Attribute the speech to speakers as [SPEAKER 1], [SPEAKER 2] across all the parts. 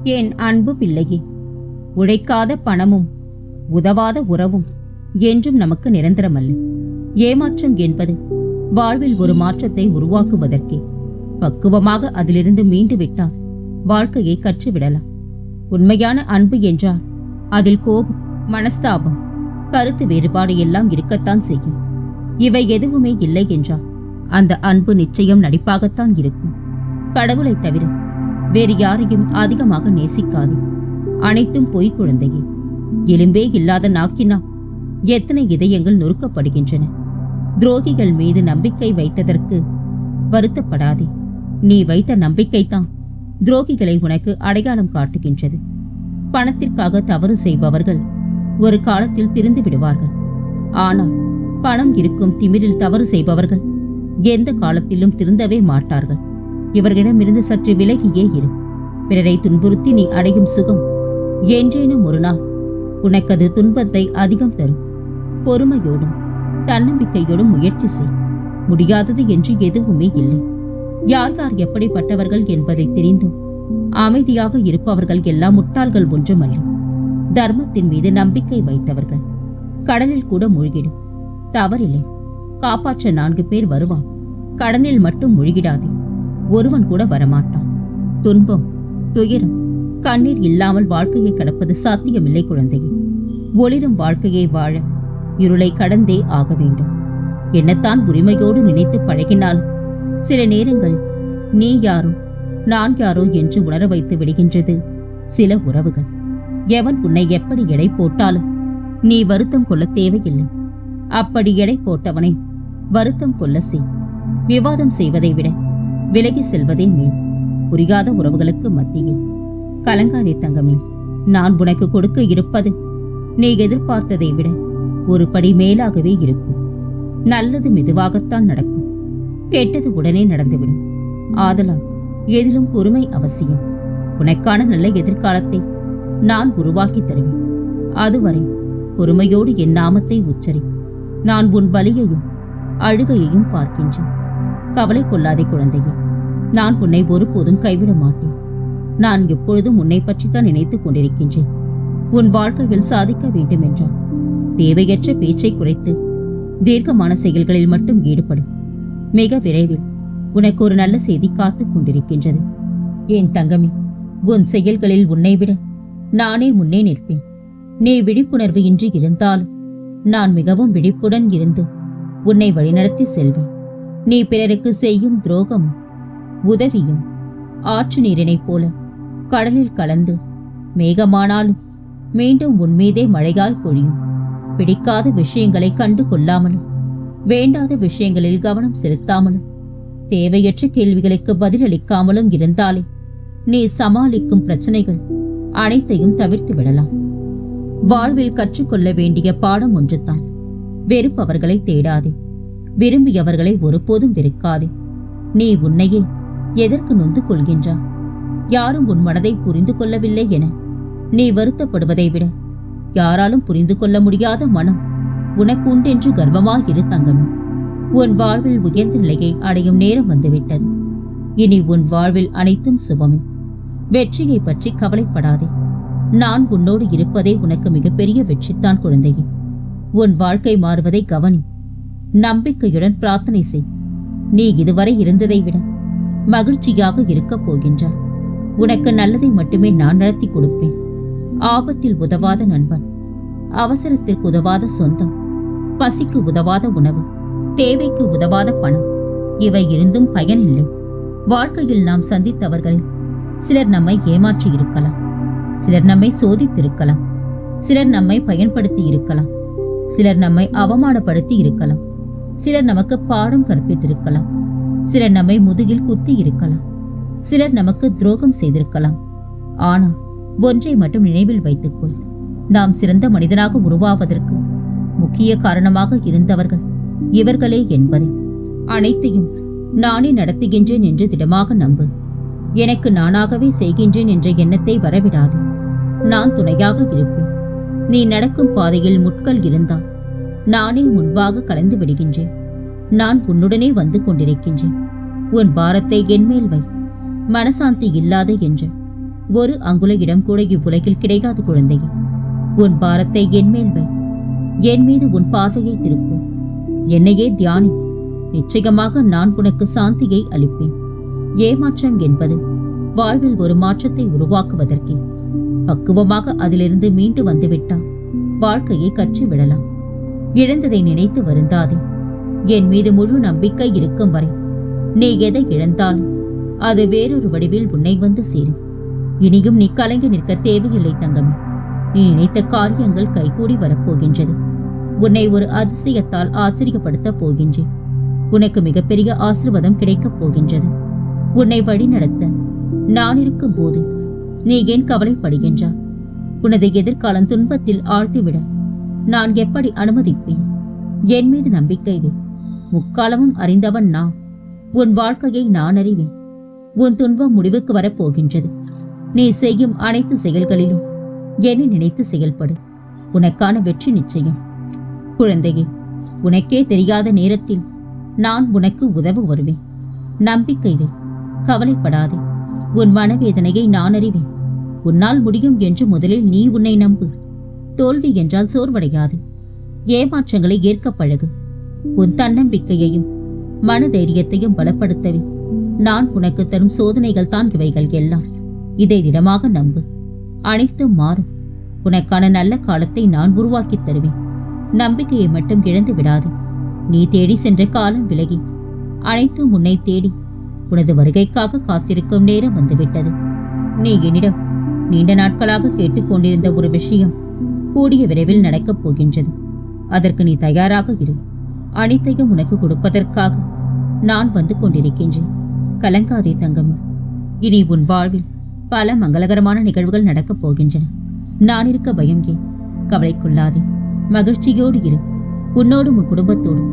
[SPEAKER 1] என் அன்பு பிள்ளையே, உழைக்காத பணமும் உதவாத உறவும் என்றும் நமக்கு நிரந்தரமல்ல. ஏமாற்றம் என்பது வாழ்வில் ஒரு மாற்றத்தை உருவாக்குவதற்கே. பக்குவமாக அதிலிருந்து மீண்டு விட்டால் வாழ்க்கையை கற்றுவிடலாம். உண்மையான அன்பு என்றால் அதில் கோபம், மனஸ்தாபம், கருத்து வேறுபாடு எல்லாம் இருக்கத்தான் செய்யும். இவை எதுவுமே இல்லை என்றால் அந்த அன்பு நிச்சயம் நடிப்பாகத்தான் இருக்கும். கடவுளை தவிர வேறு யாரையும் அதிகமாக நேசிக்காது. அனைத்தும் பொய் குழந்தையே. எலும்பே இல்லாத நாக்கினால் எத்தனை இதயங்கள் நொறுக்கப்படுகின்றன. துரோகிகள் மீது நம்பிக்கை வைத்ததற்கு வருத்தப்படாதே. நீ வைத்த நம்பிக்கைதான் துரோகிகளை உனக்கு அடையாளம் காட்டுகின்றது. பணத்திற்காக தவறு செய்பவர்கள் ஒரு காலத்தில் திருந்து விடுவார்கள். ஆனால் பணம் இருக்கும் திமிரில் தவறு செய்பவர்கள் எந்த காலத்திலும் திருந்தவே மாட்டார்கள். இவர்களிடமிருந்து சற்று விலகியே இரு. பிறரை துன்புறுத்தி நீ அடையும் சுகம் என்றேனும் ஒரு நாள் உனக்கது துன்பத்தை அதிகம் தரும். பொறுமையோடும் தன்னம்பிக்கையோடும் முயற்சி செய். முடியாதது என்று எதுவுமே இல்லை. யார் யார் எப்படிப்பட்டவர்கள் என்பதை தெரிந்தும் அமைதியாக இருப்பவர்கள் எல்லாம் முட்டாள்கள் ஒன்றுமல்ல. தர்மத்தின் மீது நம்பிக்கை வைத்தவர்கள். கடலில் கூட மூழ்கிடும், தவறில்லை. காப்பாற்ற 4 பேர் வருவான். கடனில் மட்டும் மூழ்கிடாதே. ஒருவன் கூட வரமாட்டான். துன்பம், துயரம், கண்ணீர் இல்லாமல் வாழ்க்கையை கடப்பது சாத்தியமில்லை குழந்தையே. ஒளிரும் வாழ்க்கையை வாழ இருளை கடந்தே ஆக வேண்டும். என்னத்தான் உரிமையோடு நினைத்து பழகினாலும் சில நேரங்கள் நீ யாரோ நான் யாரோ என்று உணர வைத்து விடுகின்றது சில உறவுகள். எவன் உன்னை எப்படி எடை போட்டாலும் நீ வருத்தம் கொள்ள தேவையில்லை. அப்படி எடை போட்டவனை வருத்தம் கொள்ள செய். விவாதம் செய்வதை விட விலகி செல்வதே மேல். புரியாத உறவுகளுக்கு மத்தியில் கலங்காதே தங்கமே. நான் உனக்கு கொடுக்க இருப்பது நீ எதிர்பார்த்ததை விட ஒரு படி மேலாகவே இருக்கும். நல்லது மெதுவாகத்தான் நடக்கும், கெட்டது உடனே நடந்துவிடும். ஆதலால் எதிலும் பொறுமை அவசியம். உனக்கான நல்ல எதிர்காலத்தை நான் உருவாக்கி தருவேன். அதுவரை பொறுமையோடு என் நாமத்தை உச்சரி. நான் உன் வலியையும் அழுகையையும் பார்க்கின்றேன். கவலை கொள்ளாதே குழந்தையே. நான் உன்னை ஒருபோதும் கைவிட மாட்டேன். நான் எப்பொழுதும் உன்னை பற்றித்தான் நினைத்துக் கொண்டிருக்கின்றேன். உன் வாழ்க்கையில் சாதிக்க வேண்டும் என்றால் தேவையற்ற பேச்சை குறைத்து தீர்க்கமான செயல்களில் மட்டும் ஈடுபடும். மிக விரைவில் உனக்கு ஒரு நல்ல செய்தி காத்துக் கொண்டிருக்கின்றது. என் தங்கமே, உன் செயல்களில் உன்னை விட நானே முன்னே நிற்பேன். நீ விழிப்புணர்வு இன்றி இருந்தாலும் நான் மிகவும் விழிப்புடன் இருந்து உன்னை வழிநடத்தி செல்வேன். நீ பிறருக்கு செய்யும் துரோகமும் உதவியும் ஆற்று நீரினைப் போல கடலில் கலந்து மேகமானாலும் மீண்டும் உன்மீதே மழையாய் பொழியும். பிடிக்காத விஷயங்களை கண்டு கொள்ளாமலும் வேண்டாத விஷயங்களில் கவனம் செலுத்தாமலும் தேவையற்ற கேள்விகளுக்கு பதிலளிக்காமலும் இருந்தாலே நீ சமாளிக்கும் பிரச்சனைகள் அனைத்தையும் தவிர்த்து விடலாம். வாழ்வில் கற்றுக்கொள்ள வேண்டிய பாடம் ஒன்றுதான். வெறுப்பவர்களை தேடாதே, விரும்பியவர்களை ஒருபோதும் வெறுக்காதே. நீ உன்னையே எதற்கு நொந்து கொள்கின்றா? யாரும் உன் மனதை புரிந்து கொள்ளவில்லை என நீ வருத்தப்படுவதை விட யாராலும் புரிந்து கொள்ள முடியாத மனம் உனக்கு உண்டென்று கர்வமாயிரு தங்கமே. உன் வாழ்வில் உயர்ந்த நிலையை அடையும் நேரம் வந்துவிட்டது. இனி உன் வாழ்வில் அனைத்தும் சுபமே. வெற்றியை பற்றி கவலைப்படாதே. நான் உன்னோடு இருப்பதே உனக்கு மிகப்பெரிய வெற்றித்தான் குழந்தையே. உன் வாழ்க்கை மாறுவதை கவனி. நம்பிக்கையுடன் பிரார்த்தனை செய். நீ இதுவரை இருந்ததை விட மகிழ்ச்சியாக இருக்கப் போகின்றாய். உனக்கு நல்லதை மட்டுமே நான் நடத்தி கொடுப்பேன். ஆபத்தில் உதவாத நண்பன், அவசரத்திற்கு உதவாத சொந்தம், பசிக்கு உதவாத உணவு, தேவைக்கு உதவாத பணம், இவை இருந்தும் பயனில்லை. வாழ்க்கையில் நாம் சந்தித்தவர்களில் சிலர் நம்மை ஏமாற்றி இருக்கலாம், சிலர் நம்மை சோதித்திருக்கலாம், சிலர் நம்மை பயன்படுத்தி இருக்கலாம், சிலர் நம்மை அவமானப்படுத்தி இருக்கலாம், சிலர் நமக்கு பாடம் கற்பித்திருக்கலாம், சிலர் நம்மை முதுகில் குத்தி இருக்கலாம், சிலர் நமக்கு துரோகம் செய்திருக்கலாம். ஆனால் ஒன்றை மட்டும் நினைவில் வைத்துக்கொள். நாம் சிறந்த மனிதனாக உருவாவதற்கு முக்கிய காரணமாக இருந்தவர்கள் இவர்களே என்பதை. அனைத்தையும் நானே நடத்துகின்றேன் என்று திடமாக நம்பு. எனக்கு நானாகவே செய்கின்றேன் என்ற எண்ணத்தை வரவிடாது. நான் துணையாக இருப்பேன். நீ நடக்கும் பாதையில் முட்கள் இருந்தால் நானே முன்பாக கலந்து விடுகின்றேன். நான் உன்னுடனே வந்து கொண்டிருக்கின்றேன். உன் பாரத்தை என்மேல் வை. மனசாந்தி இல்லாத என்ற ஒரு அங்குல இடம் கூட இவ்வுலகில் கிடைக்காது குழந்தையே. உன் பாரத்தை என் மேல் வை. என் மீது உன் பார்வையை திருப்பு. என்னையே தியானி. நிச்சயமாக நான் உனக்கு சாந்தியை அளிப்பேன். ஏமாற்றம் என்பது வாழ்வில் ஒரு மாற்றத்தை உருவாக்குவதற்கே. பக்குவமாக அதிலிருந்து மீண்டு வந்துவிட்டால் வாழ்க்கையை கற்றுவிடலாம். இழந்ததை நினைத்து வருந்தாதே. என் மீது முழு நம்பிக்கை இருக்கும் வரை நீ எதை இழந்தாலும் அது வேறொரு வடிவில் உன்னை வந்து சேரும். இனியும் நீ கலங்கி நிற்க தேவையில்லை தங்கமே. நீ நினைத்த காரியங்கள் கைகூடி வரப்போகின்றது. உன்னை ஒரு அதிசயத்தால் ஆச்சரியப்படுத்தப் போகின்றேன். உனக்கு மிகப்பெரிய ஆசீர்வாதம் கிடைக்கப் போகின்றது. உன்னை வழி நடத்த நான் இருக்கும் போது நீ ஏன் கவலைப்படுகின்றாய்? உனது எதிர்காலம் துன்பத்தில் ஆழ்த்திவிட நான் எப்படி அனுமதிப்பேன்? என் மீது நம்பிக்கை வை. முக்காலமும் அறிந்தவன் நான். உன் வாழ்க்கையை நான் அறிவேன். உன் துன்பம் முடிவுக்கு வரப்போகின்றது. நீ செய்யும் அனைத்து செயல்களிலும் என்னை நினைத்து செயல்படு. உனக்கான வெற்றி நிச்சயம். குழந்தையே, உனக்கே தெரியாத நேரத்தில் நான் உனக்கு உதவ வருவேன். நம்பிக்கை வை. கவலைப்படாதே. உன் மனவேதனையை நான் அறிவேன். உன்னால் முடியும் என்று முதலில் நீ உன்னை நம்பு. தோல்வி என்றால் சோர்வடையாது. ஏமாற்றங்களை ஏற்க பழகு. உன் தன்னம்பிக்கையையும் மனதைரியத்தையும் பலப்படுத்தவே நான் உனக்கு தரும் சோதனைகள் தான் இவைகள் எல்லாம். இதை திடமாக நம்பு. அனைத்தும் மாறும். உனக்கான நல்ல காலத்தை நான் உருவாக்கித் தருவேன். நம்பிக்கையை மட்டும் இழந்து விடாதே. நீ தேடி சென்ற காலம் விலகி அனைத்தும் உன்னை தேடி உனது வருகைக்காக காத்திருக்கும் நேரம் வந்துவிட்டது. நீ என்னிடம் நீண்ட நாட்களாக கேட்டுக்கொண்டிருந்த ஒரு விஷயம் கூடிய விரைவில் நடக்கப் போகின்றது. அதற்கு நீ தயாராக இரு. அனைத்தையும் உனக்கு கொடுப்பதற்காக நான் வந்து கொண்டிருக்கின்றேன். கலங்காதே தங்கமே. இனி உன் வாழ்வில் பல மங்களகரமான நிகழ்வுகள் நடக்கப் போகின்றன. நான் இருக்க பயம் ஏன்? கவலைக்குள்ளாதே. மகிழ்ச்சியோடு இரு. உன்னோடும் உன் குடும்பத்தோடும்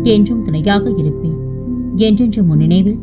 [SPEAKER 1] என்றும் துணையாக இருப்பேன். என்றென்றும் உன் நினைவில்